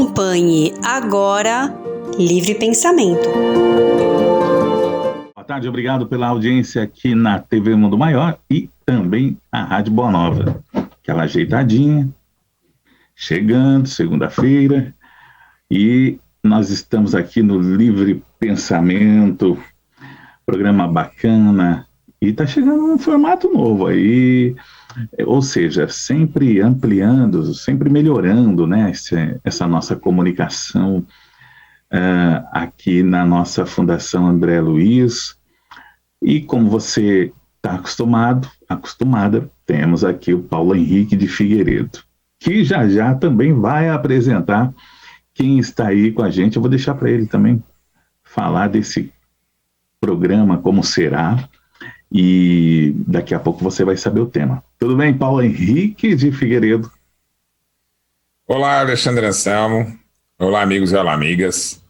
Acompanhe agora Livre Pensamento. Boa tarde, obrigado pela audiência aqui na TV Mundo Maior e também a Rádio Boa Nova. Aquela ajeitadinha, chegando, segunda-feira, e nós estamos aqui no Livre Pensamento, programa bacana, e está chegando um formato novo aí, ou seja, sempre ampliando, sempre melhorando, né, essa nossa comunicação aqui na nossa Fundação André Luiz. E como você está acostumada, temos aqui o Paulo Henrique de Figueiredo, que já também vai apresentar quem está aí com a gente. Eu vou deixar para ele também falar desse programa, como será, e daqui a pouco você vai saber o tema. Tudo bem, Paulo Henrique de Figueiredo? Olá, Alexandre Anselmo. Olá, amigos e olá, amigas.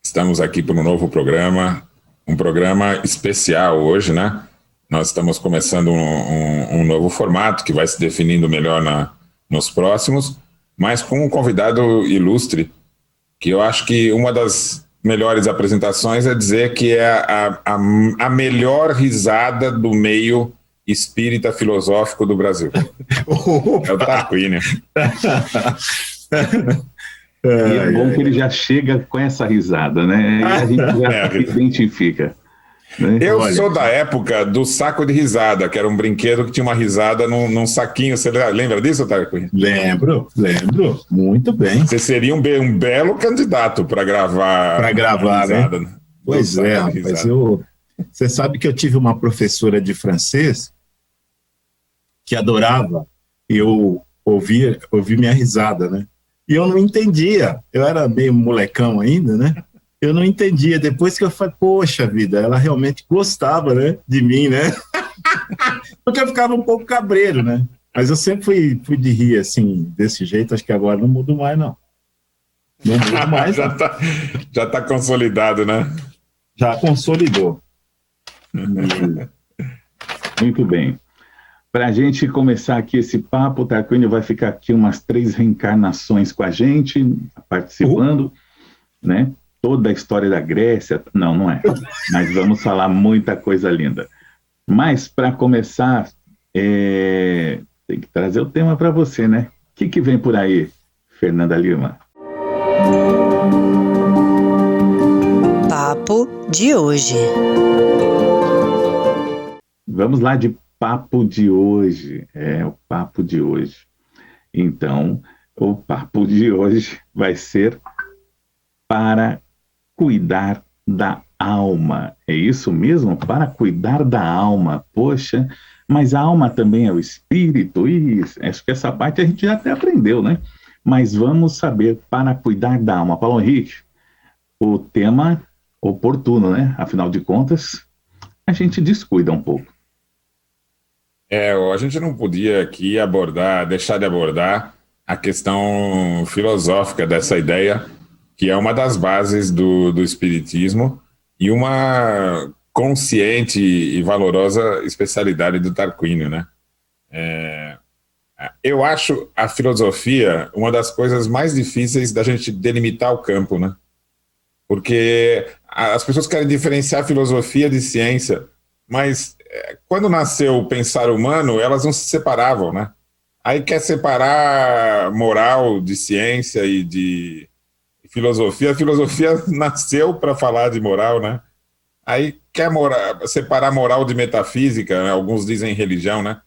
Estamos aqui para um novo programa, um programa especial hoje, né? Nós estamos começando um novo formato que vai se definindo melhor nos próximos, mas com um convidado ilustre, que eu acho que uma das melhores apresentações é dizer que é a melhor risada do meio espírita filosófico do Brasil. É o Tarquínio. E é bom que ele já chega com essa risada, né? E a gente já se identifica. Né? Eu sou da época do saco de risada, que era um brinquedo que tinha uma risada num saquinho. Você lembra disso, Tarquínio? Lembro, muito bem. Você seria um belo candidato para gravar risada, né? Pois é, rapaz. Você sabe que eu tive uma professora de francês que adorava eu ouvir minha risada, né? E eu não entendia, eu era meio molecão ainda, né? Eu não entendia, depois que eu falei, poxa vida, ela realmente gostava, né, de mim, né? Porque eu ficava um pouco cabreiro, né? Mas eu sempre fui de rir, assim, desse jeito, acho que agora não mudo mais, não. Não mudo mais, já tá consolidado, né? Já consolidou. Muito bem. Para a gente começar aqui esse papo, o Tarquínio vai ficar aqui umas 3 reencarnações com a gente, participando, né? Toda a história da Grécia, não é, mas vamos falar muita coisa linda. Mas, para começar, tem que trazer o tema para você, né? O que vem por aí, Fernanda Lima? Papo de hoje. Vamos lá de papo de hoje, o papo de hoje. Então, o papo de hoje vai ser para cuidar da alma. É isso mesmo? Para cuidar da alma. Poxa, mas a alma também é o espírito? E acho que essa parte a gente já até aprendeu, né? Mas vamos saber, para cuidar da alma. Paulo Henrique, o tema oportuno, né? Afinal de contas, a gente descuida um pouco. A gente não podia aqui deixar de abordar a questão filosófica dessa ideia, que é uma das bases do espiritismo e uma consciente e valorosa especialidade do Tarquínio, né? Eu acho a filosofia uma das coisas mais difíceis da gente delimitar o campo, né? Porque as pessoas querem diferenciar filosofia de ciência, mas quando nasceu o pensar humano, elas não se separavam, né? Aí quer separar moral de ciência e de filosofia. A filosofia nasceu para falar de moral, né? Aí quer separar moral de metafísica, né? Alguns dizem religião, né?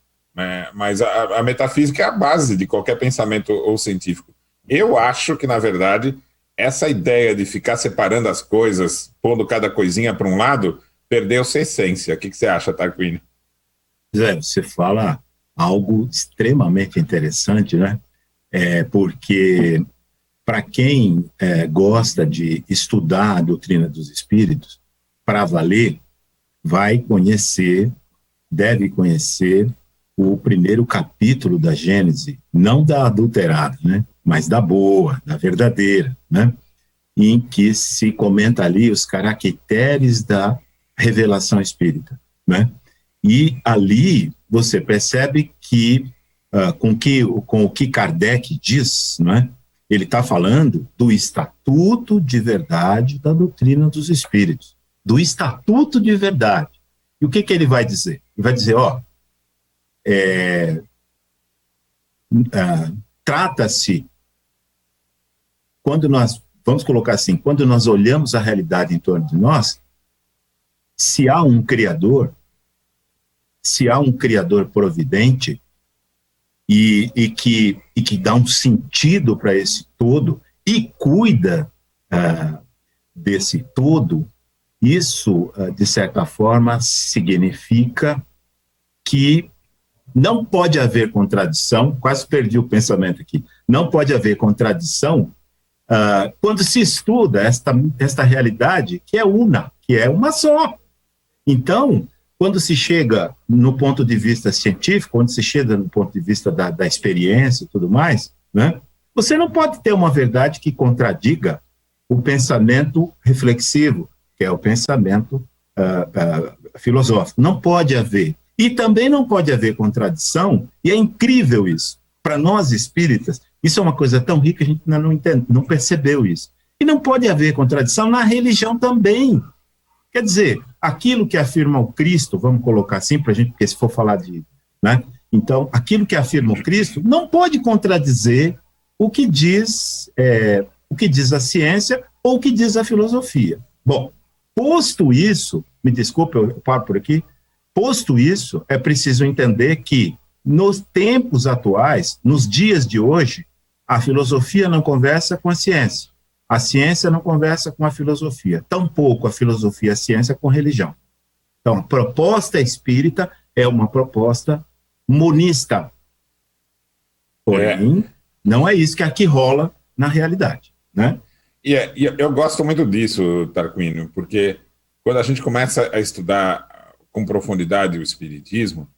Mas a metafísica é a base de qualquer pensamento ou científico. Eu acho que, na verdade, essa ideia de ficar separando as coisas, pondo cada coisinha para um lado, perdeu sua essência. O que você acha, Tarquínio? Zé, você fala algo extremamente interessante, né? Porque para quem gosta de estudar a doutrina dos espíritos, para valer, deve conhecer o primeiro capítulo da Gênese, não da adulterada, né? Mas da boa, da verdadeira, né? Em que se comenta ali os caracteres da revelação espírita, né? E ali você percebe que com o que Kardec diz, né, Ele está falando do estatuto de verdade da doutrina dos espíritos, do estatuto de verdade. E o que ele vai dizer? Ele vai dizer, trata-se, quando nós, vamos colocar assim, quando nós olhamos a realidade em torno de nós, se há um Criador providente e que dá um sentido para esse todo e cuida desse todo, isso, de certa forma, significa que não pode haver contradição, quase perdi o pensamento aqui, não pode haver contradição quando se estuda esta realidade que é una, que é uma só. Então, quando se chega no ponto de vista científico, quando se chega no ponto de vista da experiência e tudo mais, né, você não pode ter uma verdade que contradiga o pensamento reflexivo, que é o pensamento filosófico. Não pode haver. E também não pode haver contradição, e é incrível isso. Para nós espíritas, isso é uma coisa tão rica que a gente ainda não entende, não percebeu isso. E não pode haver contradição na religião também. Quer dizer, aquilo que afirma o Cristo, vamos colocar assim para a gente, porque se for falar de... Né? Então, aquilo que afirma o Cristo não pode contradizer o que diz a ciência ou o que diz a filosofia. Bom, posto isso, me desculpe, eu paro por aqui, posto isso, é preciso entender que nos tempos atuais, nos dias de hoje, a filosofia não conversa com a ciência não conversa com a filosofia, tampouco a filosofia e a ciência com a religião. Então, a proposta espírita é uma proposta monista. Porém, não é isso que aqui rola na realidade, né? E eu gosto muito disso, Tarquínio, porque quando a gente começa a estudar com profundidade o espiritismo,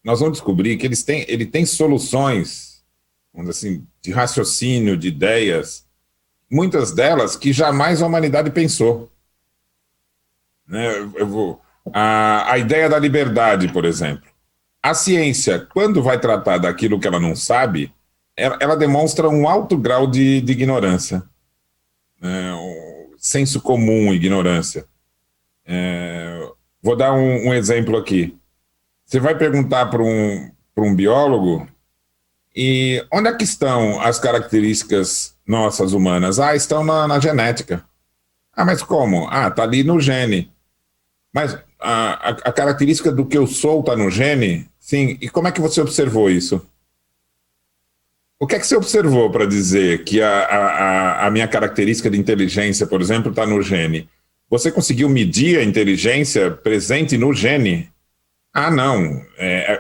nós vamos descobrir que ele tem soluções, vamos dizer assim, de raciocínio, de ideias, muitas delas que jamais a humanidade pensou. Né? A ideia da liberdade, por exemplo. A ciência, quando vai tratar daquilo que ela não sabe, ela demonstra um alto grau de ignorância. Um senso comum, ignorância. Vou dar um exemplo aqui. Você vai perguntar para um biólogo, e onde é que estão as características nossas humanas? Estão na genética. Mas como? Está ali no gene. Mas a característica do que eu sou está no gene? Sim. E como é que você observou isso? O que é que você observou para dizer que a minha característica de inteligência, por exemplo, está no gene? Você conseguiu medir a inteligência presente no gene? Não.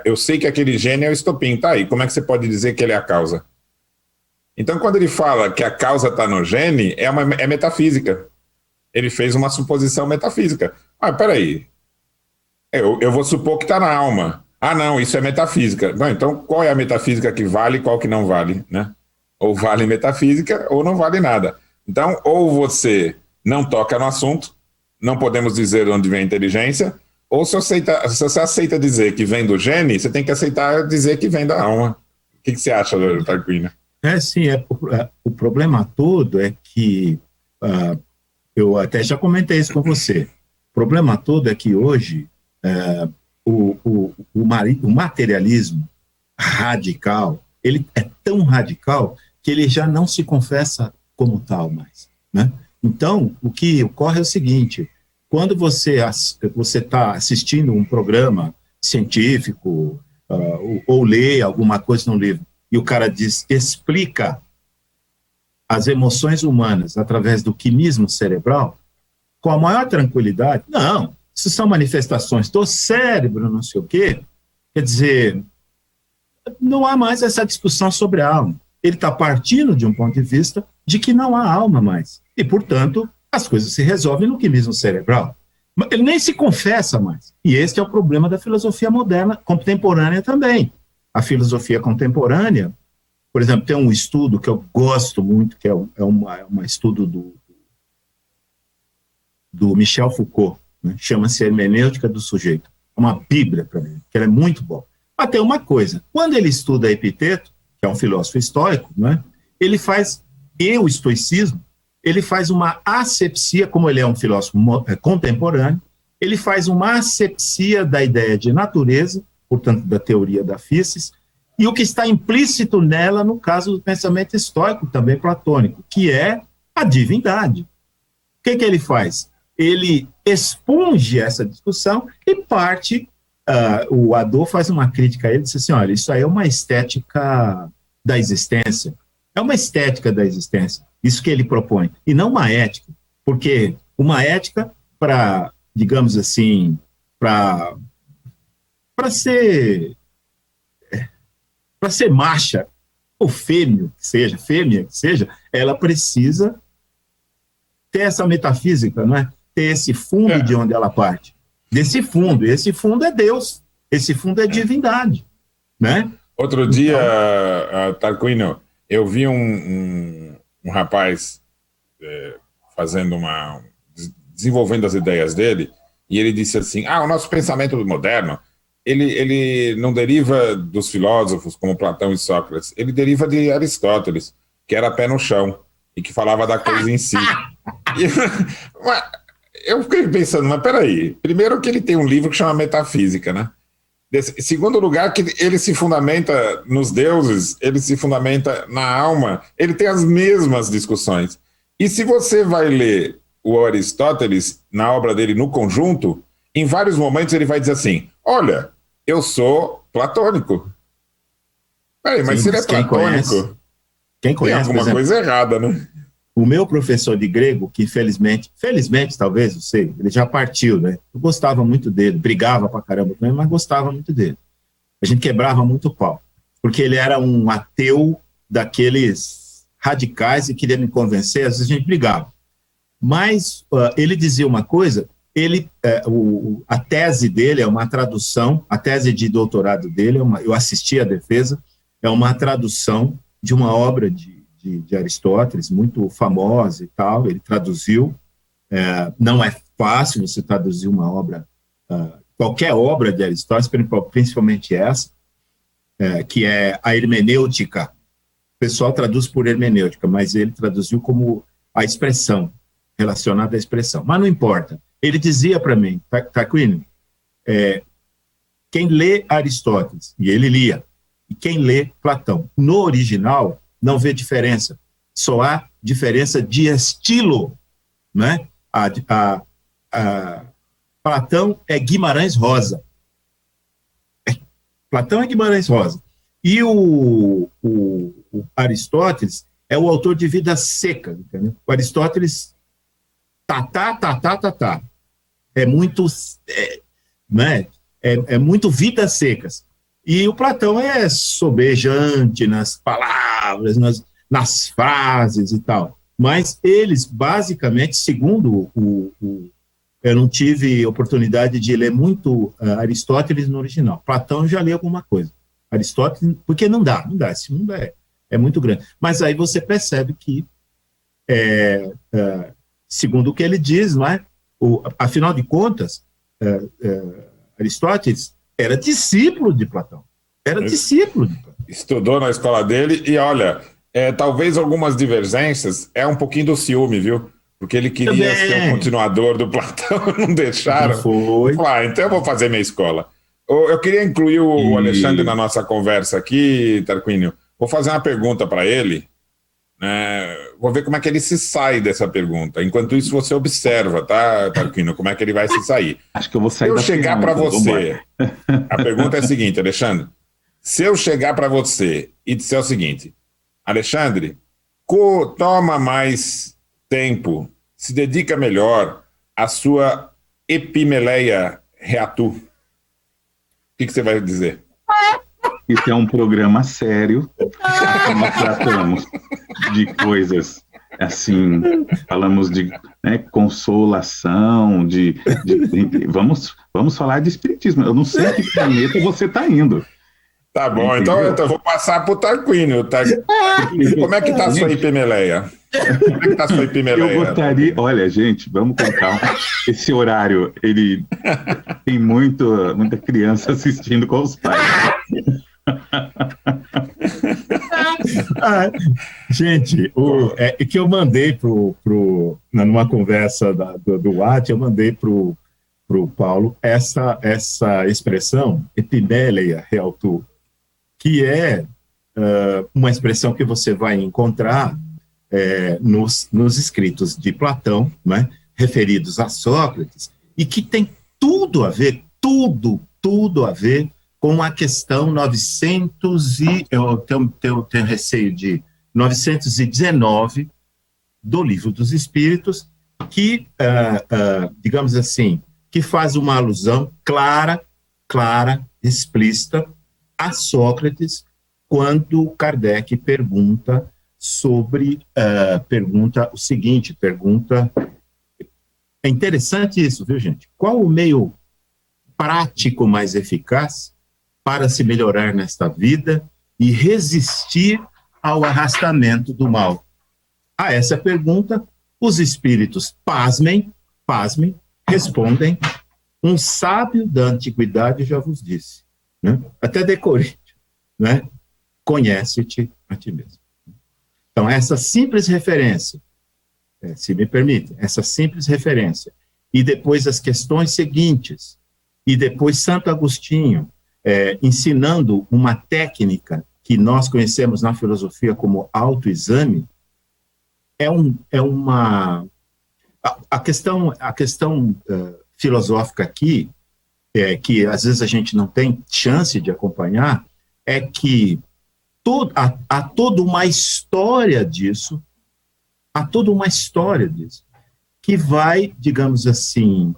Eu sei que aquele gene é o estopim. Tá aí. Como é que você pode dizer que ele é a causa? Então, quando ele fala que a causa está no gene, é metafísica. Ele fez uma suposição metafísica. Peraí. Eu vou supor que está na alma. Não, isso é metafísica. Bom, então, qual é a metafísica que vale e qual que não vale, né? Ou vale metafísica ou não vale nada. Então, ou você não toca no assunto, não podemos dizer de onde vem a inteligência, ou se você aceita dizer que vem do gene, você tem que aceitar dizer que vem da alma. O que você acha, Tarquínio? Sim, o problema todo é que, eu até já comentei isso com você, o problema todo é que hoje o materialismo radical, ele é tão radical que ele já não se confessa como tal mais, né? Então, o que ocorre é o seguinte: quando você está assistindo um programa científico ou lê alguma coisa no livro e o cara explica as emoções humanas através do quimismo cerebral, com a maior tranquilidade, não, isso são manifestações do cérebro, não sei o quê, quer dizer, não há mais essa discussão sobre a alma. Ele está partindo de um ponto de vista de que não há alma mais. E, portanto, as coisas se resolvem no quimismo cerebral. Ele nem se confessa mais. E esse é o problema da filosofia moderna, contemporânea também. A filosofia contemporânea, por exemplo, tem um estudo que eu gosto muito, que é um estudo do Michel Foucault, né? Chama-se Hermenêutica do Sujeito. É uma bíblia para mim, que ela é muito boa. Mas tem uma coisa, quando ele estuda Epiteto, que é um filósofo estoico, né? e o estoicismo, ele faz uma asepsia, como ele é um filósofo contemporâneo, ele faz uma asepsia da ideia de natureza, portanto, da teoria da physis, e o que está implícito nela, no caso do pensamento estoico, também platônico, que é a divindade. O que ele faz? Ele expunge essa discussão e parte, o Hadot faz uma crítica a ele, diz assim, olha, isso aí é uma estética da existência, é uma estética da existência, isso que ele propõe, e não uma ética, porque uma ética para, digamos assim, para ser macha, ou fêmea que seja, ela precisa ter essa metafísica, não é? Ter esse fundo de onde ela parte. Desse fundo, e esse fundo é Deus, esse fundo é divindade, né? Outro dia, Tarquínio, eu vi um rapaz desenvolvendo as ideias dele, e ele disse assim, o nosso pensamento moderno, ele não deriva dos filósofos como Platão e Sócrates, ele deriva de Aristóteles, que era pé no chão, e que falava da coisa em si. Eu fiquei pensando, mas peraí, primeiro que ele tem um livro que chama Metafísica, né? Segundo lugar, que ele se fundamenta nos deuses, ele se fundamenta na alma, ele tem as mesmas discussões. E se você vai ler o Aristóteles, na obra dele no conjunto, em vários momentos ele vai dizer assim, olha, eu sou platônico. Peraí, mas se ele é platônico, quem conhece, tem alguma coisa errada, né? O meu professor de grego, que felizmente talvez, não sei, ele já partiu, né? Eu gostava muito dele, brigava pra caramba com ele, mas gostava muito dele. A gente quebrava muito o pau, porque ele era um ateu daqueles radicais e queria me convencer, às vezes a gente brigava. Mas ele dizia uma coisa, a tese dele é uma tradução, a tese de doutorado dele, eu assisti à defesa, é uma tradução de uma obra de Aristóteles, muito famosa e tal, ele traduziu, não é fácil você traduzir uma obra, qualquer obra de Aristóteles, principalmente essa, que é a hermenêutica. O pessoal traduz por hermenêutica, mas ele traduziu como a expressão, relacionada à expressão. Mas não importa. Ele dizia para mim, Tarquínio, quem lê Aristóteles, e ele lia, e quem lê Platão, no original, não vê diferença, só há diferença de estilo, né? Platão é Guimarães Rosa. Platão é Guimarães Rosa. E o Aristóteles é o autor de Vidas Secas, entendeu? O Aristóteles é muito, né? É muito Vidas Secas. E o Platão é sobejante nas palavras, nas frases e tal. Mas eles, basicamente, segundo eu não tive oportunidade de ler muito Aristóteles no original. Platão eu já li alguma coisa. Aristóteles, porque não dá, esse mundo é muito grande. Mas aí você percebe que, segundo o que ele diz, não é? Afinal de contas, Aristóteles era discípulo de Platão. Estudou na escola dele e, olha, talvez algumas divergências um pouquinho do ciúme, viu? Porque ele queria ser o continuador do Platão, não deixaram. Não foi. Então eu vou fazer minha escola. Eu queria incluir o Alexandre na nossa conversa aqui, Tarquínio. Vou fazer uma pergunta para ele. Vou ver como é que ele se sai dessa pergunta. Enquanto isso, você observa, tá, Tarquínio, como é que ele vai se sair. Acho que eu vou sair. Se eu chegar para você, a pergunta é a seguinte, Alexandre. Se eu chegar para você e disser o seguinte, Alexandre, toma mais tempo, se dedica melhor à sua epimeleia reatu, o que você vai dizer? Isso é um programa sério, nós tratamos de coisas assim, falamos de consolação, vamos falar de espiritismo. Eu não sei em que planeta você está indo. Tá bom, então eu vou passar para o Tarquínio. Como é que está a sua epimeleia? Como é que está a sua epimeleia? Eu gostaria... Olha, gente, vamos com calma. Esse horário, ele tem muita criança assistindo com os pais. Gente, que eu mandei numa conversa do WhatsApp, eu mandei para o Paulo essa expressão, epimeleia realtu, que é uma expressão que você vai encontrar nos escritos de Platão, né, referidos a Sócrates, e que tem tudo a ver, tudo a ver com a questão 919 do Livro dos Espíritos, que, digamos assim, que faz uma alusão clara, explícita, a Sócrates, quando Kardec pergunta o seguinte, é interessante isso, viu, gente? Qual o meio prático mais eficaz para se melhorar nesta vida e resistir ao arrastamento do mal? A essa pergunta, os espíritos, pasmem, respondem: um sábio da antiguidade já vos disse, né? Até decorei, né? Conhece-te a ti mesmo. Então, essa simples referência, se me permite, essa simples referência, e depois as questões seguintes, e depois Santo Agostinho ensinando uma técnica que nós conhecemos na filosofia como autoexame, a questão filosófica aqui, que às vezes a gente não tem chance de acompanhar, é que há toda uma história disso, que vai, digamos assim,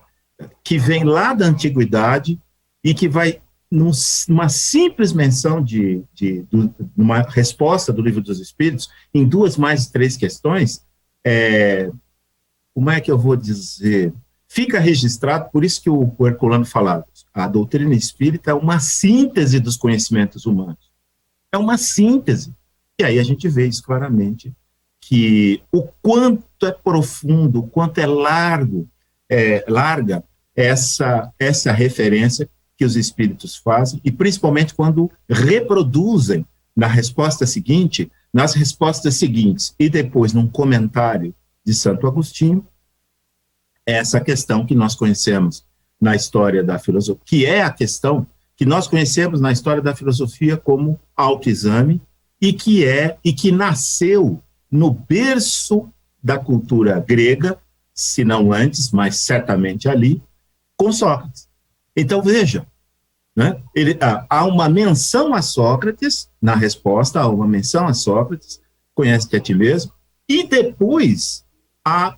que vem lá da antiguidade e que vai, numa simples menção numa resposta do Livro dos Espíritos, em 2 mais 3 questões, como é que eu vou dizer? Fica registrado, por isso que o Herculano falava, a doutrina espírita é uma síntese dos conhecimentos humanos. É uma síntese. E aí a gente vê isso claramente, que o quanto é profundo, o quanto é larga essa referência que os espíritos fazem, e principalmente quando reproduzem nas respostas seguintes, e depois num comentário de Santo Agostinho, essa questão que nós conhecemos na história da filosofia, que é a questão que nós conhecemos na história da filosofia como autoexame, e que nasceu no berço da cultura grega, se não antes, mas certamente ali, com Sócrates. Então, veja, né, há uma menção a Sócrates, na resposta, há uma menção a Sócrates, conhece-te a ti mesmo, e depois há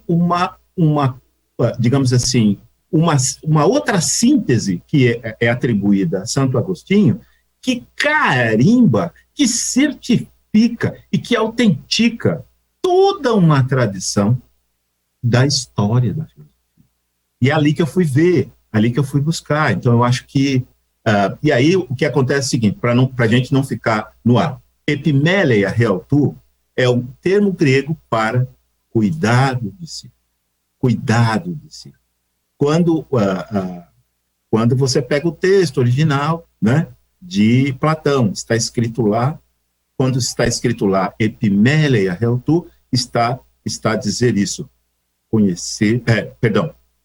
digamos assim, uma outra síntese que é atribuída a Santo Agostinho, que carimba, que certifica e que autentica toda uma tradição da história da filosofia. E é ali que eu fui ver, ali que eu fui buscar. Então, eu acho que... e aí, o que acontece é o seguinte, para a gente não ficar no ar. Epimeleia realtu é um termo grego para cuidado de si. Cuidado de si. Quando você pega o texto original, né, de Platão, está escrito lá, quando está escrito lá, epimeleia realtu, está a dizer isso,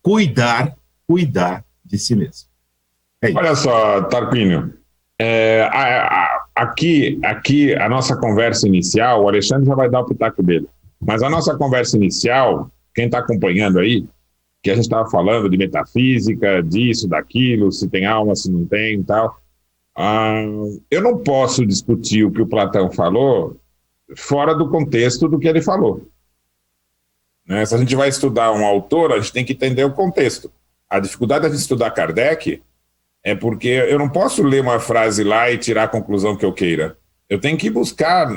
cuidar de si mesmo. Olha só, Tarquínio, aqui a nossa conversa inicial, o Alexandre já vai dar o pitaco dele, mas a nossa conversa inicial, quem está acompanhando aí, que a gente estava falando de metafísica, disso, daquilo, se tem alma, se não tem e tal, eu não posso discutir o que o Platão falou fora do contexto do que ele falou. Né? Se a gente vai estudar um autor, a gente tem que entender o contexto. A dificuldade de estudar Kardec é porque eu não posso ler uma frase lá e tirar a conclusão que eu queira. Eu tenho que buscar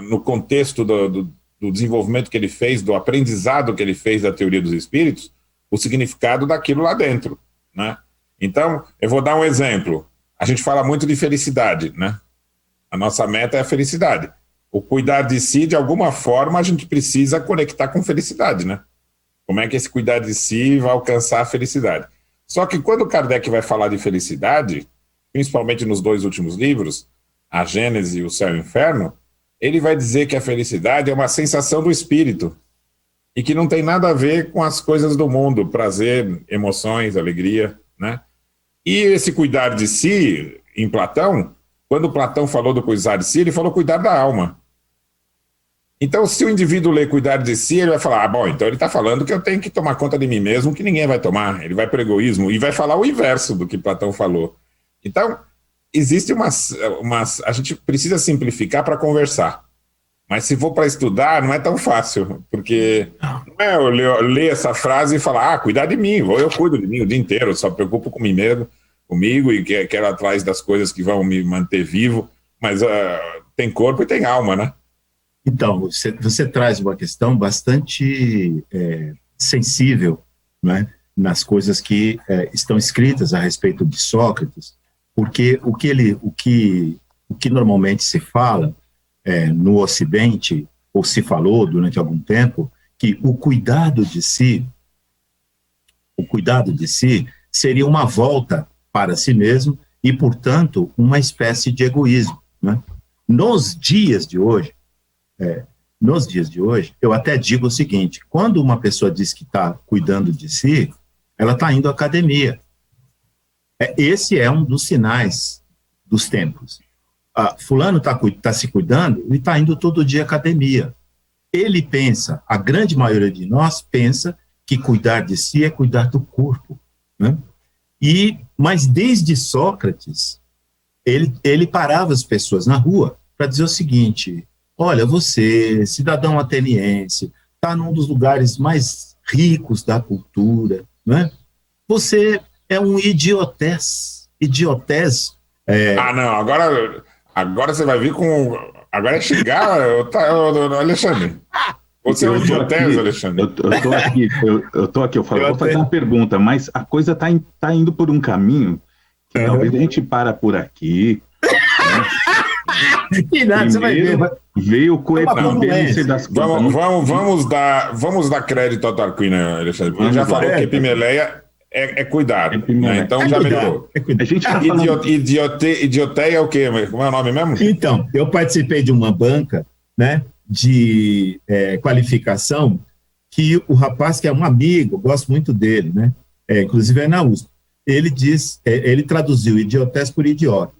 no contexto do desenvolvimento que ele fez, do aprendizado que ele fez da teoria dos espíritos, o significado daquilo lá dentro, né? Então, eu vou dar um exemplo. A gente fala muito de felicidade, né? A nossa meta é a felicidade. O cuidar de si, de alguma forma, a gente precisa conectar com felicidade, né? Como é que esse cuidar de si vai alcançar a felicidade? Só que quando Kardec vai falar de felicidade, principalmente nos 2 últimos livros, A Gênese e o Céu e o Inferno, ele vai dizer que a felicidade é uma sensação do espírito e que não tem nada a ver com as coisas do mundo, prazer, emoções, alegria, né? E esse cuidar de si, em Platão, quando Platão falou do cuidar de si, ele falou cuidar da alma. Então, se o indivíduo lê cuidar de si, ele vai falar, bom, então ele está falando que eu tenho que tomar conta de mim mesmo, que ninguém vai tomar. Ele vai para o egoísmo e vai falar o inverso do que Platão falou. Então, existe a gente precisa simplificar para conversar. Mas se for para estudar, não é tão fácil, porque não é eu ler essa frase e falar, cuidar de mim, eu cuido de mim o dia inteiro, eu só me preocupo com mim mesmo, comigo, e quero atrás das coisas que vão me manter vivo, mas tem corpo e tem alma, né? Então, você traz uma questão bastante sensível, né, nas coisas que estão escritas a respeito de Sócrates, porque o que normalmente se fala no Ocidente, ou se falou durante algum tempo, que o cuidado de si seria uma volta para si mesmo e, portanto, uma espécie de egoísmo, né? Nos dias de hoje, eu até digo o seguinte: quando uma pessoa diz que está cuidando de si, ela está indo à academia. Esse é um dos sinais dos tempos. Fulano está se cuidando e está indo todo dia à academia. Ele pensa, a grande maioria de nós pensa que cuidar de si é cuidar do corpo, né? Mas desde Sócrates, ele parava as pessoas na rua para dizer o seguinte: olha, você, cidadão ateniense, está num dos lugares mais ricos da cultura, né? Você é um idiotés. Não, agora você vai vir com... Agora é chegar, Alexandre. Você é um idiotés, Alexandre. Eu tô aqui, vou fazer uma pergunta, mas a coisa tá indo por um caminho que talvez a gente para por aqui, né? Que nada, você vai ver. Veio com das vamos dar crédito ao Tarquínio, Alexandre, porque ele já falou que epimeleia é cuidar, né? Então já melhorou. A gente tá falando... Idioteia é o quê? Como é o nome mesmo? Então, eu participei de uma banca, né, de qualificação, que o rapaz, que é um amigo, gosto muito dele, né, inclusive é na USP, ele traduziu idiotés por idiota.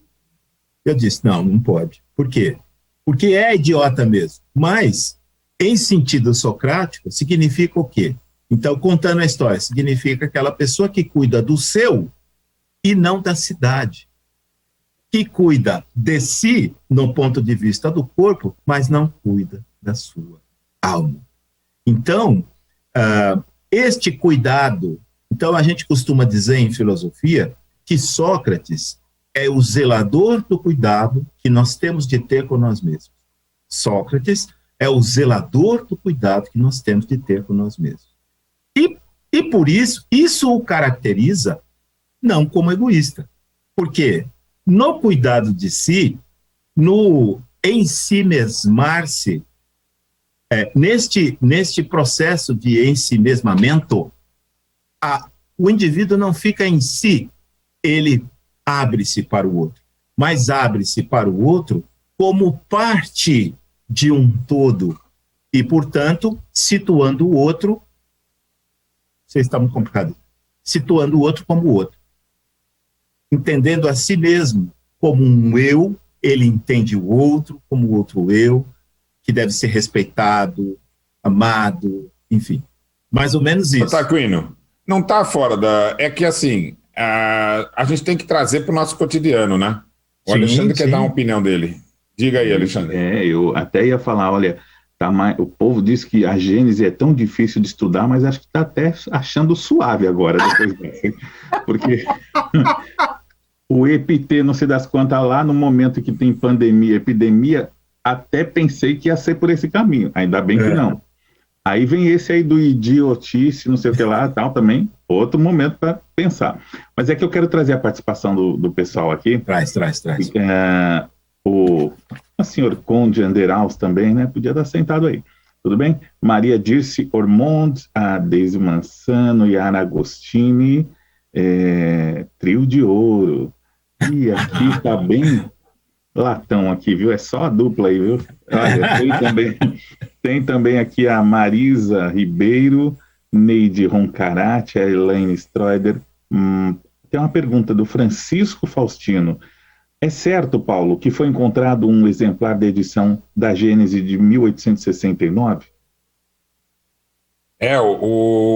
Eu disse, não pode. Por quê? Porque é idiota mesmo, mas em sentido socrático significa o quê? Então, contando a história, significa aquela pessoa que cuida do seu e não da cidade, que cuida de si no ponto de vista do corpo, mas não cuida da sua alma. Então, este cuidado, então a gente costuma dizer em filosofia que Sócrates é o zelador do cuidado que nós temos de ter com nós mesmos. Sócrates é o zelador do cuidado que nós temos de ter com nós mesmos. E por isso o caracteriza não como egoísta. Porque no cuidado de si, no ensimesmar-se, neste processo de ensimesmamento, o indivíduo não fica em si, ele abre-se para o outro, mas abre-se para o outro como parte de um todo e, portanto, situando o outro, vocês estão muito complicados, situando o outro como o outro, entendendo a si mesmo como um eu, ele entende o outro como o outro eu, que deve ser respeitado, amado, enfim, mais ou menos isso. Tarquínio, não está fora da... É que assim, a gente tem que trazer para o nosso cotidiano, né? O Alexandre quer dar uma opinião dele. Diga aí, Alexandre. Eu até ia falar, olha, o povo diz que a Gênese é tão difícil de estudar, mas acho que está até achando suave agora, depois dessa. Porque o EPT, não sei das quantas, lá no momento que tem pandemia, epidemia, até pensei que ia ser por esse caminho, ainda bem que não. Aí vem esse aí do idiotice, não sei o que lá, tal, também, outro momento para pensar. Mas é que eu quero trazer a participação do pessoal aqui. Traz. O senhor Conde Anderaus também, né? Podia estar sentado aí. Tudo bem? Maria Dirce Ormond, a Deise Mansano, Yara Agostini, trio de ouro. E aqui está bem latão aqui, viu? É só a dupla aí, viu? Olha, tem também aqui a Marisa Ribeiro, Neide Roncarati, a Elaine Stroeder. Tem uma pergunta do Francisco Faustino. É certo, Paulo, que foi encontrado um exemplar da edição da Gênese de 1869?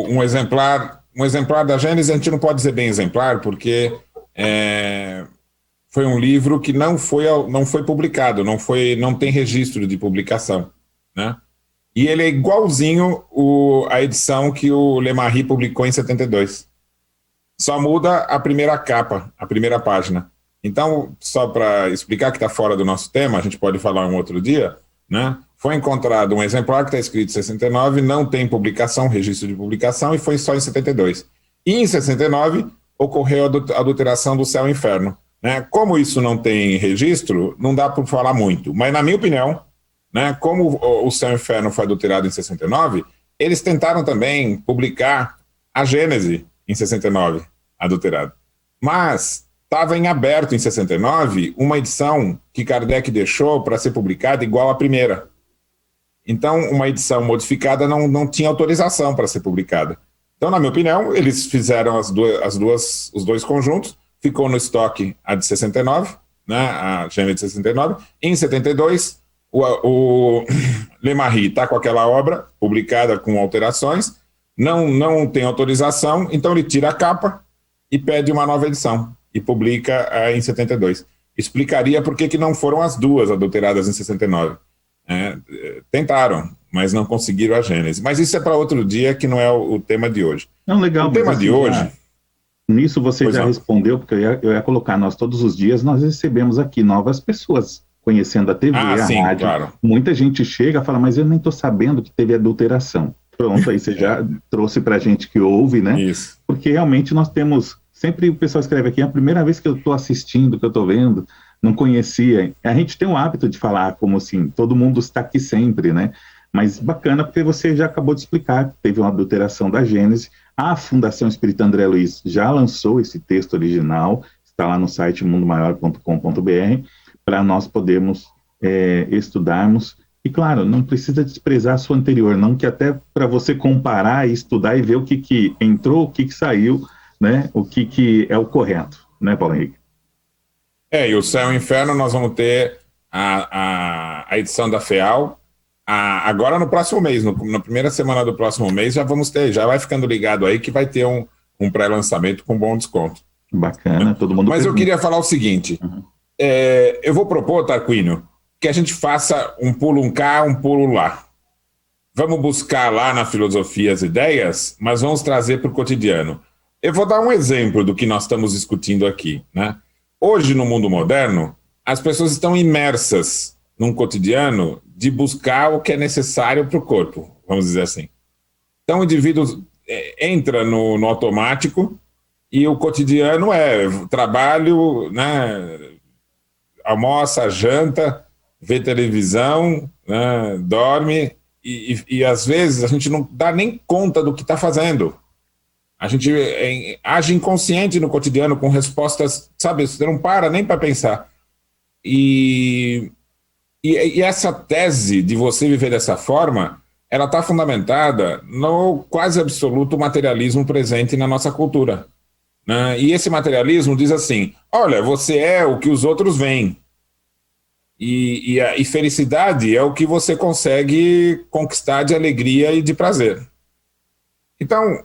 Um exemplar da Gênese, a gente não pode dizer bem exemplar, porque foi um livro que não foi publicado, não tem registro de publicação, né? E ele é igualzinho a edição que o Lemarri publicou em 72. Só muda a primeira capa, a primeira página. Então, só para explicar que está fora do nosso tema, a gente pode falar um outro dia, né? Foi encontrado um exemplar que está escrito em 69, não tem publicação, registro de publicação, e foi só em 72. E em 69 ocorreu a adulteração do Céu e Inferno, né? Como isso não tem registro, não dá para falar muito. Mas, na minha opinião, né, como o Céu e Inferno foi adulterado em 69, eles tentaram também publicar a Gênese em 69, adulterado. Mas estava em aberto em 69 uma edição que Kardec deixou para ser publicada igual à primeira. Então, uma edição modificada não tinha autorização para ser publicada. Então, na minha opinião, eles fizeram os dois conjuntos, ficou no estoque a de 69, né, a Gênese de 69. Em 72, o Lemarri está com aquela obra publicada com alterações, não tem autorização, então ele tira a capa e pede uma nova edição e publica em 72. Explicaria por que não foram as duas adulteradas em 69. Tentaram, mas não conseguiram a Gênese. Mas isso é para outro dia, que não é o tema de hoje. Não, legal. O tema de hoje... Nisso você já respondeu, porque eu ia colocar, nós todos os dias nós recebemos aqui novas pessoas conhecendo a TV, a sim, rádio. Claro. Muita gente chega e fala, mas eu nem estou sabendo que teve adulteração. Pronto, aí você já trouxe para a gente que ouve, né? Isso. Porque realmente nós temos, sempre o pessoal escreve aqui, é a primeira vez que eu estou assistindo, que eu estou vendo, não conhecia. A gente tem o hábito de falar como assim, todo mundo está aqui sempre, né? Mas bacana, porque você já acabou de explicar que teve uma adulteração da Gênese. A Fundação Espírita André Luiz já lançou esse texto original, está lá no site mundomaior.com.br, para nós podermos estudarmos. E, claro, não precisa desprezar a sua anterior, não, que até para você comparar e estudar e ver o que entrou, o que saiu, né, o que é o correto, né, Paulo Henrique? E o Céu e o Inferno nós vamos ter a edição da FEAL, agora no próximo mês, na primeira semana do próximo mês, já vamos ter, já vai ficando ligado aí que vai ter um pré-lançamento com bom desconto. Bacana, todo mundo... Mas eu queria falar o seguinte, eu vou propor, Tarquínio, que a gente faça um pulo cá, um pulo lá. Vamos buscar lá na filosofia as ideias, mas vamos trazer para o cotidiano. Eu vou dar um exemplo do que nós estamos discutindo aqui, né? Hoje, no mundo moderno, as pessoas estão imersas num cotidiano de buscar o que é necessário para o corpo, vamos dizer assim. Então, o indivíduo entra no automático e o cotidiano é trabalho, né, almoça, janta, vê televisão, né, dorme e às vezes a gente não dá nem conta do que está fazendo. A gente age inconsciente no cotidiano com respostas, sabe, você não para nem para pensar. E essa tese de você viver dessa forma, ela está fundamentada no quase absoluto materialismo presente na nossa cultura, né? E esse materialismo diz assim, olha, você é o que os outros veem. E felicidade é o que você consegue conquistar de alegria e de prazer. Então,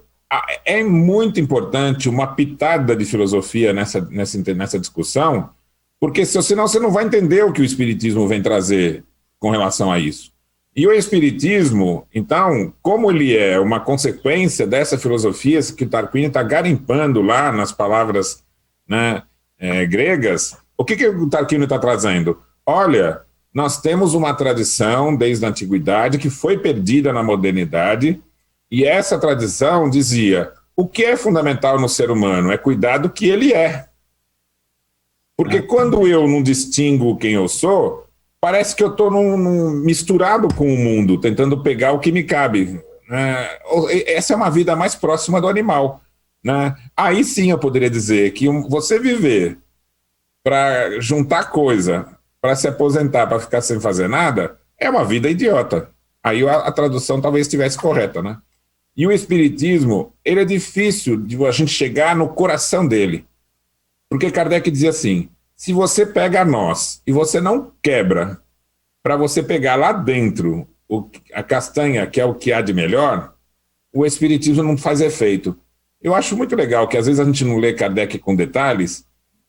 é muito importante uma pitada de filosofia nessa discussão, porque senão você não vai entender o que o Espiritismo vem trazer com relação a isso. E o Espiritismo, então, como ele é uma consequência dessa filosofia que o Tarquínio está garimpando lá nas palavras, né, gregas, o que o Tarquínio está trazendo? Olha, nós temos uma tradição desde a antiguidade que foi perdida na modernidade, e essa tradição dizia, o que é fundamental no ser humano é cuidar do que ele é. Porque quando eu não distingo quem eu sou, parece que eu estou misturado com o mundo, tentando pegar o que me cabe. Essa é uma vida mais próxima do animal, né? Aí sim eu poderia dizer que você viver para juntar coisa, para se aposentar, para ficar sem fazer nada, é uma vida idiota. Aí a tradução talvez estivesse correta, né? E o espiritismo, ele é difícil de a gente chegar no coração dele. Porque Kardec dizia assim, se você pega nós e você não quebra para você pegar lá dentro a castanha, que é o que há de melhor, o espiritismo não faz efeito. Eu acho muito legal que às vezes a gente não lê Kardec com detalhes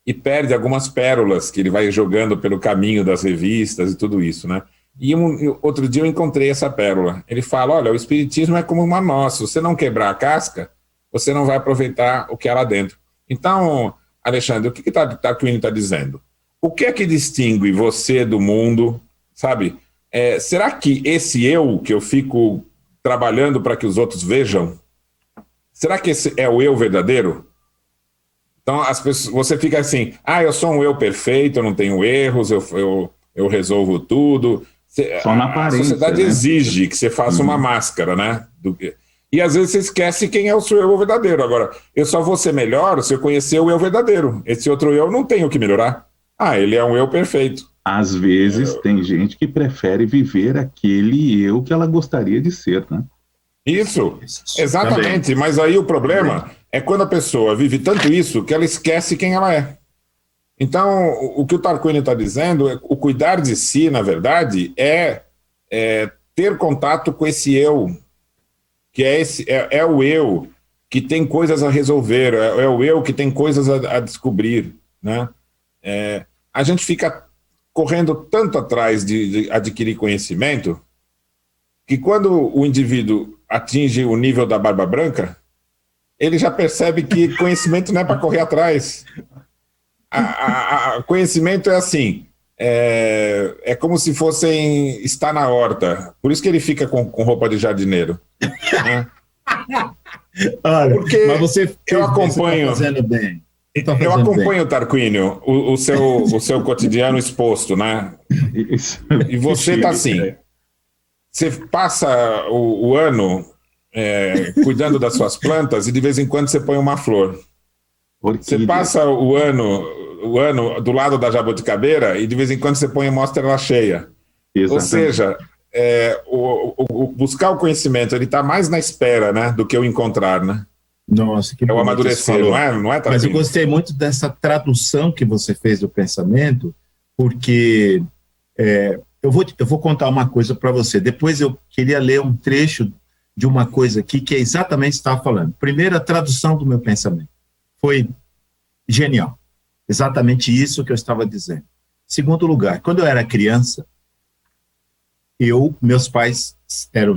e perde algumas pérolas que ele vai jogando pelo caminho das revistas e tudo isso, né? E outro dia eu encontrei essa pérola. Ele fala, olha, o espiritismo é como uma noz, se você não quebrar a casca, você não vai aproveitar o que há lá dentro. Então, Alexandre, o que Tarquínio está dizendo? O que é que distingue você do mundo, sabe? Será que esse eu que eu fico trabalhando para que os outros vejam, será que esse é o eu verdadeiro? Então, as pessoas, você fica assim, eu sou um eu perfeito, eu não tenho erros, eu resolvo tudo. Só na aparência, a sociedade, né, exige que você faça uma máscara, né? E às vezes você esquece quem é o seu eu verdadeiro. Agora, eu só vou ser melhor se eu conhecer o eu verdadeiro. Esse outro eu não tem o que melhorar. Ele é um eu perfeito. Às vezes tem gente que prefere viver aquele eu que ela gostaria de ser, né? Isso, exatamente. Também. Mas aí o problema é quando a pessoa vive tanto isso que ela esquece quem ela é. Então, o que o Tarquínio está dizendo é o cuidar de si, na verdade, é ter contato com esse eu, que é o eu que tem coisas a resolver, é o eu que tem coisas a descobrir, né? A gente fica correndo tanto atrás de adquirir conhecimento que quando o indivíduo atinge o nível da barba branca, ele já percebe que conhecimento não é para correr atrás. Conhecimento é assim, é como se fossem estar na horta. Por isso que ele fica com roupa de jardineiro. Né? Olha, porque mas você eu acompanho. Tá fazendo bem. Eu acompanho, Tarquínio, o seu cotidiano exposto, né? E você está assim. Você passa o ano cuidando das suas plantas e de vez em quando você põe uma flor. Você passa o ano do lado da jabuticabeira e de vez em quando você põe uma estrela cheia. Exatamente. Ou seja, buscar o conhecimento, ele está mais na espera, né, do que o encontrar, né? Nossa, que o amadurecer, não é, Tarquínio? Mas eu gostei muito dessa tradução que você fez do pensamento, porque eu vou contar uma coisa para você. Depois eu queria ler um trecho de uma coisa aqui que é exatamente o que você estava falando. Primeiro, a tradução do meu pensamento. Foi genial. Exatamente isso que eu estava dizendo. Segundo lugar, quando eu era criança, meus pais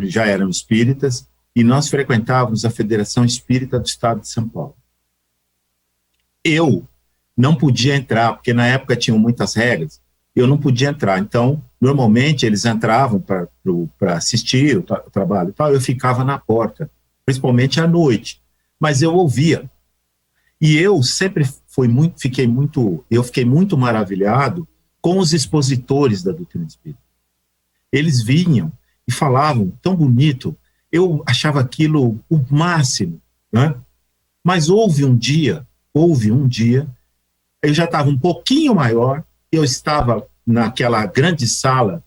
já eram espíritas e nós frequentávamos a Federação Espírita do Estado de São Paulo. Eu não podia entrar, porque na época tinham muitas regras, eu não podia entrar. Então, normalmente eles entravam para assistir o trabalho e tal, eu ficava na porta, principalmente à noite. Mas eu ouvia. E eu sempre fiquei muito maravilhado com os expositores da doutrina espírita. Eles vinham e falavam tão bonito, eu achava aquilo o máximo, né? Mas houve um dia, eu já estava um pouquinho maior, eu estava naquela grande sala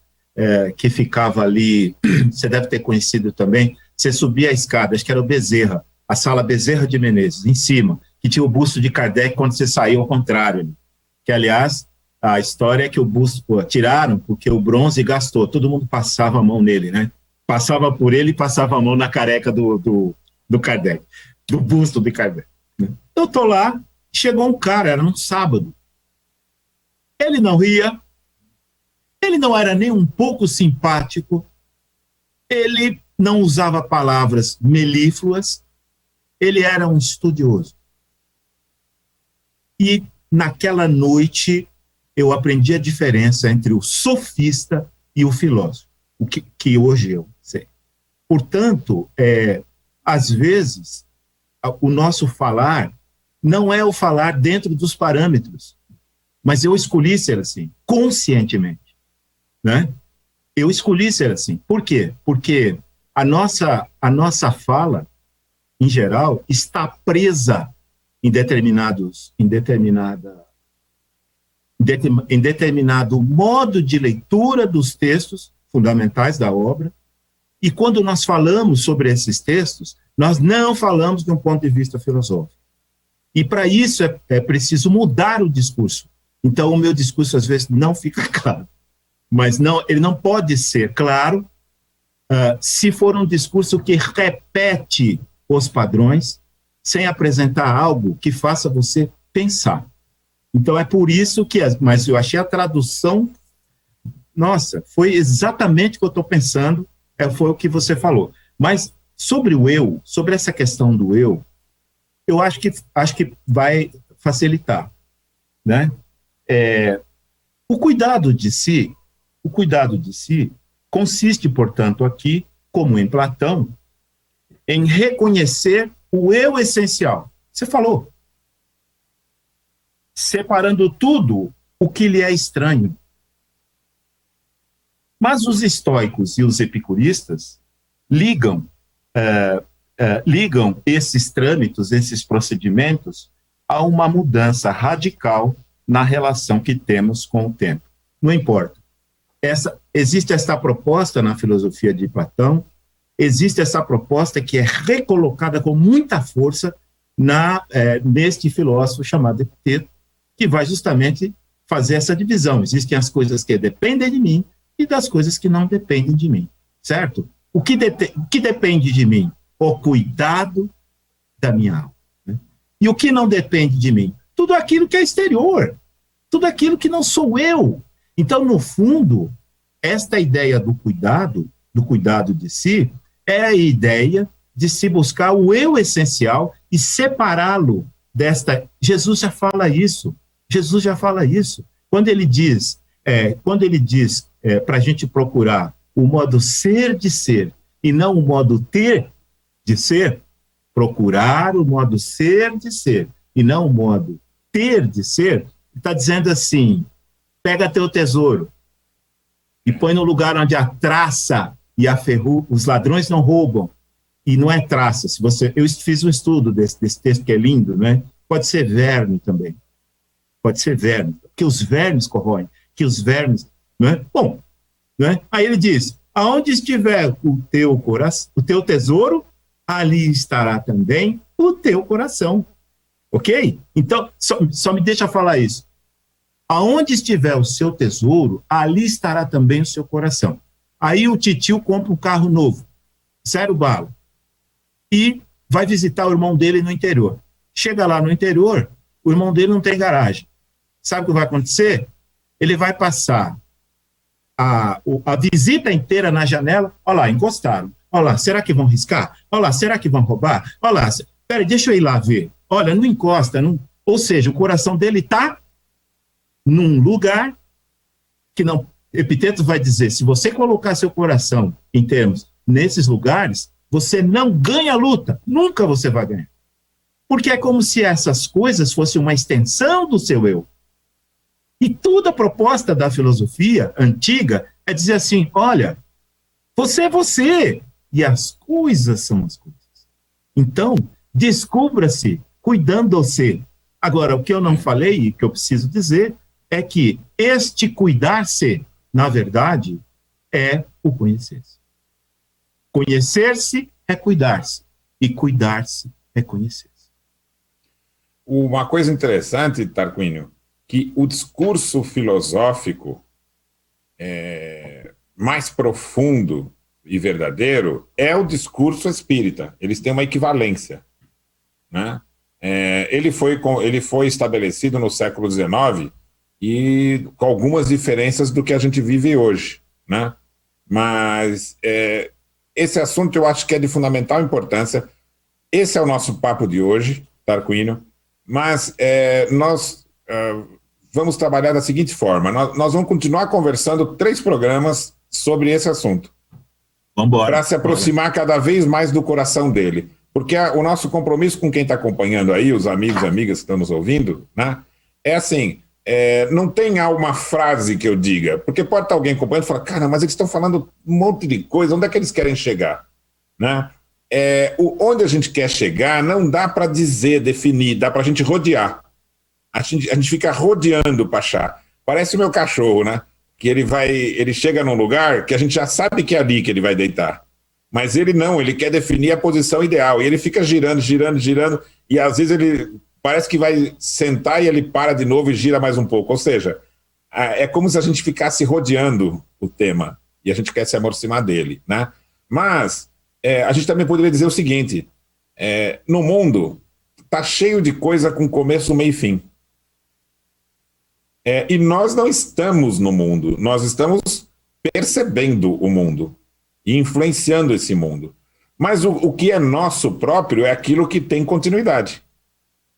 que ficava ali, você deve ter conhecido também, você subia a escada, acho que era o Bezerra, a sala Bezerra de Menezes, em cima, que tinha o busto de Kardec quando você saiu ao contrário. Que, aliás, a história é que o busto tiraram porque o bronze gastou, todo mundo passava a mão nele, né? Passava por ele e passava a mão na careca do Kardec, do busto de Kardec. Né? Eu estou lá, chegou um cara, era um sábado. Ele não ria, ele não era nem um pouco simpático, ele não usava palavras melífluas, ele era um estudioso. E naquela noite eu aprendi a diferença entre o sofista e o filósofo, o que hoje eu sei. Portanto, às vezes, o nosso falar não é o falar dentro dos parâmetros, mas eu escolhi ser assim, conscientemente, né? Eu escolhi ser assim. Por quê? Porque a nossa fala, em geral, está presa em determinada em determinado modo de leitura dos textos fundamentais da obra, e quando nós falamos sobre esses textos, nós não falamos de um ponto de vista filosófico. E para isso é preciso mudar o discurso. Então, o meu discurso, às vezes, não fica claro. Mas ele não pode ser claro se for um discurso que repete os padrões, sem apresentar algo que faça você pensar. Então, é por isso que... Mas eu achei a tradução... Nossa, foi exatamente o que eu estou pensando, foi o que você falou. Mas sobre o eu, sobre essa questão do eu, eu acho que vai facilitar, né? O cuidado de si consiste, portanto, aqui, como em Platão, em reconhecer o eu essencial. Você falou. Separando tudo o que lhe é estranho. Mas os estoicos e os epicuristas ligam esses trâmites, esses procedimentos, a uma mudança radical na relação que temos com o tempo. Não importa. Existe essa proposta na filosofia de Platão, existe essa proposta que é recolocada com muita força neste filósofo chamado Epiteto, que vai justamente fazer essa divisão. Existem as coisas que dependem de mim e das coisas que não dependem de mim, certo? O que depende de mim? O cuidado da minha alma. Né? E o que não depende de mim? Tudo aquilo que é exterior, tudo aquilo que não sou eu. Então, no fundo, esta ideia do cuidado de si, é a ideia de se buscar o eu essencial e separá-lo desta... Jesus já fala isso. Quando ele diz para a gente procurar o modo ser de ser e não o modo ter de ser, procurar o modo ser de ser e não o modo ter de ser, está dizendo assim, pega teu tesouro e põe no lugar onde a traça e a ferrugem, os ladrões não roubam, e não é traça. Eu fiz um estudo desse texto que é lindo, né? Pode ser verme também. Pode ser verme, que os vermes corroem, que os vermes... Né? Bom, né? Aí ele diz, aonde estiver o teu coração, o teu tesouro, ali estará também o teu coração. Ok? Então, só me deixa falar isso. Aonde estiver o seu tesouro, ali estará também o seu coração. Aí o titio compra um carro novo, 0 bala, e vai visitar o irmão dele no interior. Chega lá no interior, o irmão dele não tem garagem. Sabe o que vai acontecer? Ele vai passar a visita inteira na janela. Olha lá, encostaram. Olha lá, será que vão riscar? Olha lá, será que vão roubar? Olha lá, peraí, deixa eu ir lá ver. Olha, não encosta. Não... Ou seja, o coração dele está num lugar que não... Epiteto vai dizer, se você colocar seu coração em termos nesses lugares, você não ganha a luta. Nunca você vai ganhar. Porque é como se essas coisas fossem uma extensão do seu eu. E toda a proposta da filosofia antiga é dizer assim, olha, você é você, e as coisas são as coisas. Então, descubra-se, cuidando-se. Agora, o que eu não falei, e que eu preciso dizer, é que este cuidar-se, na verdade, é o conhecer-se. Conhecer-se é cuidar-se, e cuidar-se é conhecer-se. Uma coisa interessante, Tarquínio, que o discurso filosófico mais profundo e verdadeiro é o discurso espírita. Eles têm uma equivalência, né? Ele foi estabelecido no século XIX e com algumas diferenças do que a gente vive hoje, né? Mas esse assunto eu acho que é de fundamental importância. Esse é o nosso papo de hoje, Tarquínio, mas nós vamos trabalhar da seguinte forma, nós vamos continuar conversando 3 programas sobre esse assunto. Para se aproximar cada vez mais do coração dele. Porque o nosso compromisso com quem está acompanhando aí, os amigos e amigas que estão nos ouvindo, né, é assim, não tem uma frase que eu diga, porque pode estar alguém acompanhando e falar, cara, mas eles estão falando um monte de coisa, onde é que eles querem chegar? Né? Onde a gente quer chegar não dá para dizer, definir, dá para a gente rodear. A gente fica rodeando para achar. Parece o meu cachorro, né? Que ele chega num lugar que a gente já sabe que é ali que ele vai deitar. Mas ele não, ele quer definir a posição ideal. E ele fica girando, girando, girando. E às vezes ele parece que vai sentar e ele para de novo e gira mais um pouco. Ou seja, é como se a gente ficasse rodeando o tema. E a gente quer se aproximar dele, né? Mas a gente também poderia dizer o seguinte. No mundo, está cheio de coisa com começo, meio e fim. E nós não estamos no mundo, nós estamos percebendo o mundo e influenciando esse mundo. Mas o que é nosso próprio é aquilo que tem continuidade,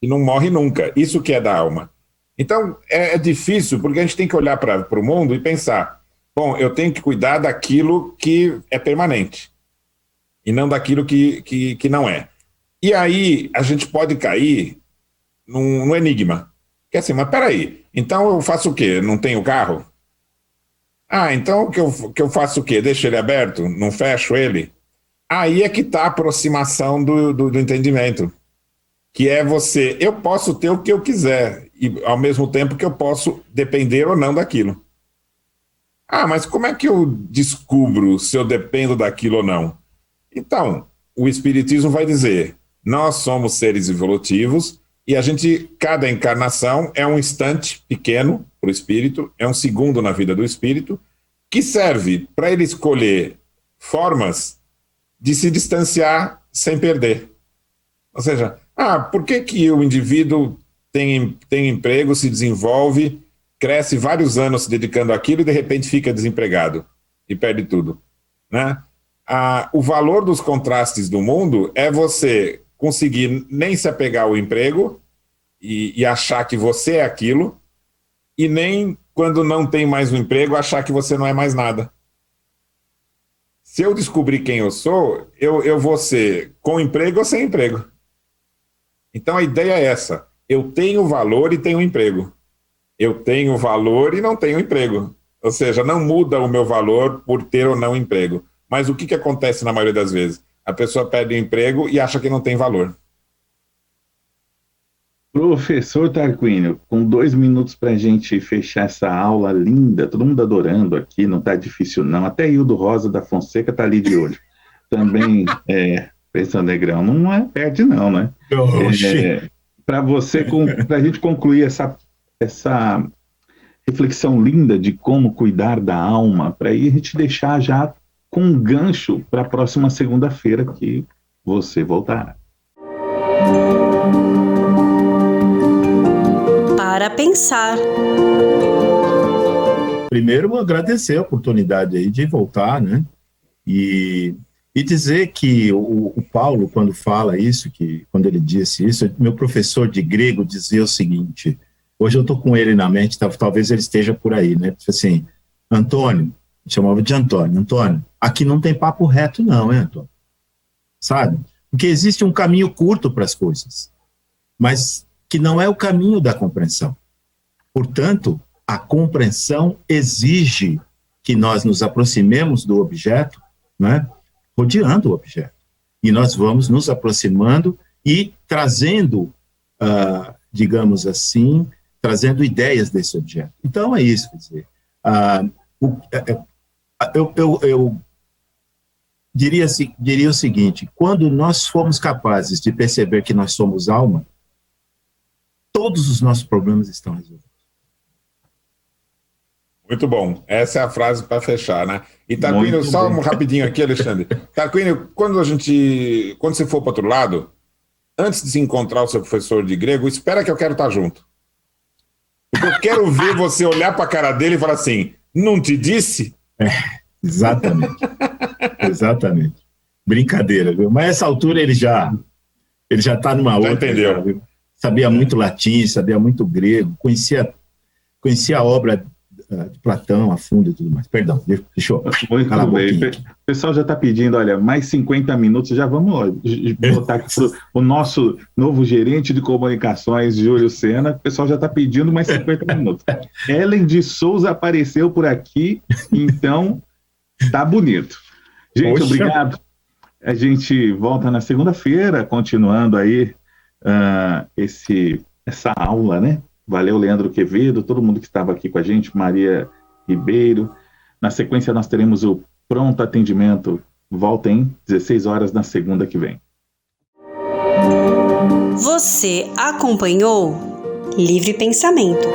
e não morre nunca, isso que é da alma. Então, é difícil, porque a gente tem que olhar para o mundo e pensar, bom, eu tenho que cuidar daquilo que é permanente, e não daquilo que não é. E aí, a gente pode cair num enigma. Que é assim, mas peraí, então eu faço o quê? Não tenho carro? Então que eu faço o quê? Deixo ele aberto? Não fecho ele? Aí é que está a aproximação do entendimento. Que é eu posso ter o que eu quiser, e ao mesmo tempo que eu posso depender ou não daquilo. Mas como é que eu descubro se eu dependo daquilo ou não? Então, o Espiritismo vai dizer, nós somos seres evolutivos, e cada encarnação é um instante pequeno para o espírito, é um segundo na vida do espírito, que serve para ele escolher formas de se distanciar sem perder. Ou seja, por que o indivíduo tem emprego, se desenvolve, cresce vários anos se dedicando àquilo e de repente fica desempregado e perde tudo, né? O valor dos contrastes do mundo é você conseguir nem se apegar ao emprego e achar que você é aquilo, e nem, quando não tem mais um emprego, achar que você não é mais nada. Se eu descobrir quem eu sou, eu vou ser com emprego ou sem emprego. Então a ideia é essa, eu tenho valor e tenho emprego. Eu tenho valor e não tenho emprego. Ou seja, não muda o meu valor por ter ou não emprego. Mas o que acontece na maioria das vezes? A pessoa perde o emprego e acha que não tem valor. Professor Tarquínio, com 2 minutos para a gente fechar essa aula linda, todo mundo adorando aqui, não está difícil não, até Hildo Rosa da Fonseca está ali de olho. Também, pensando negrão, não perde não, né? Para a gente concluir essa reflexão linda de como cuidar da alma, para aí a gente deixar já com um gancho para a próxima segunda-feira que você voltará. Para pensar. Primeiro, agradecer a oportunidade aí de voltar, né? E dizer que o Paulo, quando fala isso, quando ele disse isso, meu professor de grego dizia o seguinte, hoje eu estou com ele na mente, talvez ele esteja por aí, né? Assim, Antônio, chamava de Antônio, aqui não tem papo reto não, hein, Antônio? Sabe? Porque existe um caminho curto para as coisas, mas que não é o caminho da compreensão. Portanto, a compreensão exige que nós nos aproximemos do objeto, né, rodeando o objeto. E nós vamos nos aproximando e trazendo, digamos assim, trazendo ideias desse objeto. Então, é isso, quer dizer, eu diria o seguinte, quando nós formos capazes de perceber que nós somos alma, todos os nossos problemas estão resolvidos. Muito bom. Essa é a frase para fechar, né? E Tarquínio, só um rapidinho aqui, Alexandre. Tarquínio, quando você for para outro lado, antes de se encontrar o seu professor de grego, espera que eu quero estar junto. Porque eu quero ver você olhar para a cara dele e falar assim, não te disse? Exatamente. Exatamente. Brincadeira, viu? Mas nessa altura ele já está numa outra. Entendeu? Já, viu? Sabia muito latim, sabia muito grego, conhecia a obra de Platão a fundo e tudo mais. Perdão, deixa eu calar a boquinha. O pessoal já está pedindo, olha, mais 50 minutos, já vamos botar aqui o nosso novo gerente de comunicações, Júlio Sena, o pessoal já está pedindo mais 50 minutos. Ellen de Souza apareceu por aqui, então tá bonito. Gente, Poxa. Obrigado. A gente volta na segunda-feira, continuando aí essa aula, né? Valeu, Leandro Quevedo, todo mundo que estava aqui com a gente, Maria Ribeiro. Na sequência, nós teremos o Pronto Atendimento. Voltem 16 horas na segunda que vem. Você acompanhou Livre Pensamento.